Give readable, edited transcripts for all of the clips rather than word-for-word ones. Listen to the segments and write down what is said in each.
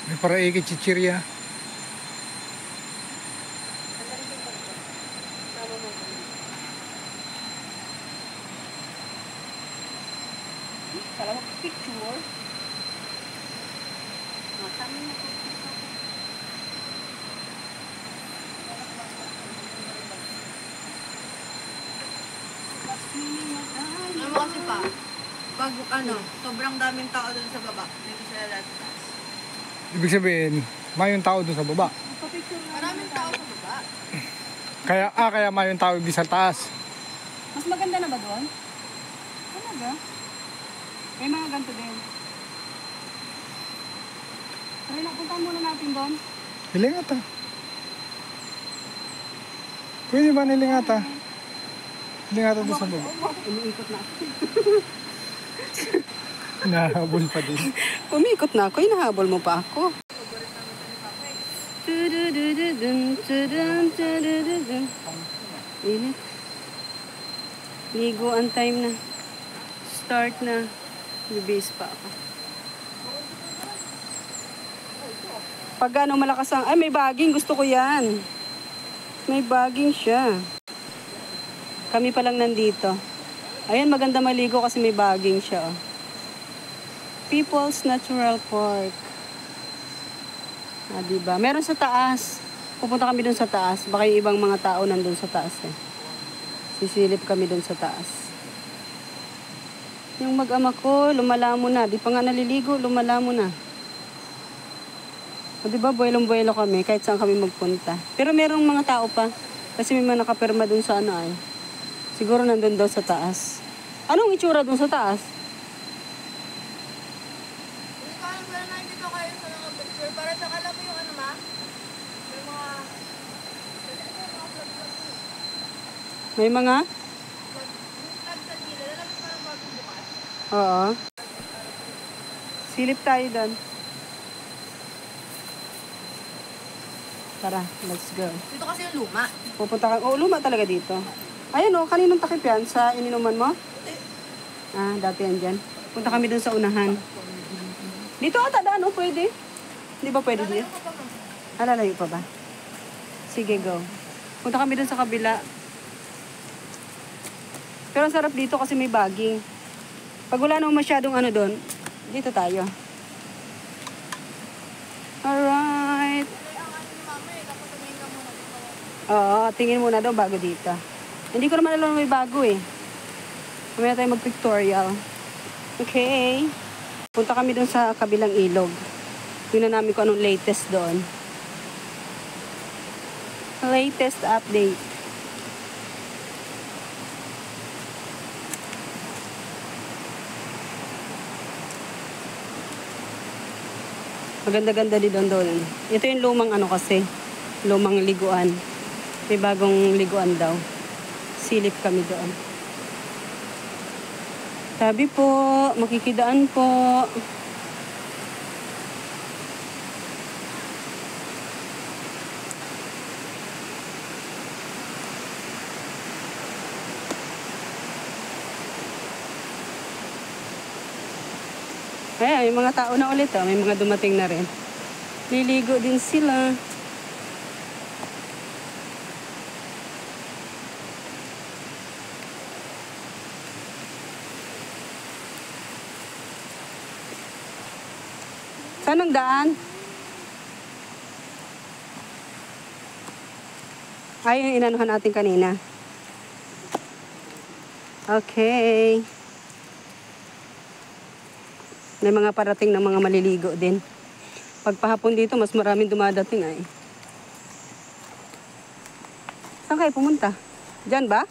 May para chichirya. Kalau picture, kami na po. Ano mo kasi pa, pag sobrang daming tao dun sa baba, dito sila lahat. Ibig sabihin, mayroong tao doon sa baba. Maraming tao sa baba. Kaya mayroong tao ibig sa taas. Mas maganda na ba doon? Talaga? May mga ganito din. Tara na, puntahan muna natin doon. Hilingata. Pwede ba nilingata? Hilingata doon sa baba. Umiikot na ako. Nahabol pa din. Umiikot na ako, hinahabol mo pa ako. Init. Liguan time na. Start na. Bibis pa ako. Pag malakas ang... Ay, may baging. Gusto ko yan. May baging siya. Kami pa lang nandito. Ayan, maganda maligo kasi may baging siya. Oh. People's Natural Park. Diba? Meron sa taas. Pupunta kami dun sa taas. Baka yung ibang mga tao nandun sa taas eh. Sisilip kami dun sa taas. Yung mag-ama ko, lumalamo na. Di pa nga naliligo, lumalamo na. O diba, buwelong-buwelo kami kahit saan kami magpunta. Pero merong mga tao pa. Kasi may mga nakapirma dun sa ay. Siguro nandun daw sa taas. Anong itsura dun sa taas? Hindi ko alam, wala nakikita kayo sa mga picture. Para sa alam mo yung May mga? Oo. Silip tayo doon. Tara, let's go. Dito kasi yung luma. Pupunta ka. Oh, luma talaga dito. Ayan oh, kaninong takip yan? Sa ininuman mo? Ah, dati yan dyan. Punta kami doon sa unahan. Dito ata daan, oh, pwede. Hindi ba pwede dito? Lalayo pa ba? Sige, go. Punta kami doon sa kabila. Pero ang sarap dito kasi may baging. Pag wala naman masyadong doon, dito tayo. Alright. Oo, tingin muna daw bago dito. Hindi ko naman alam may bago eh. Mamaya tayo mag-pictorial. Okay. Punta kami doon sa kabilang ilog. Tingnan namin kung anong latest doon. Latest update. Maganda-ganda din doon. Ito yung lumang kasi. Lumang liguan. May bagong liguan daw. Silip kami doon. Sabi po, makikidaan po. Ay, may mga tao na ulit. Oh. May mga dumating na rin. Liligo din sila. Saan ang daan? Ay, yung inanuhan natin kanina. Okay. May mga parating ng mga maliligo din. Pagpahapon dito, mas maraming dumadating ay. Saan kayo pumunta? Diyan ba?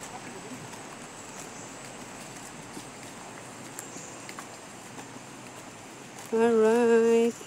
Alright.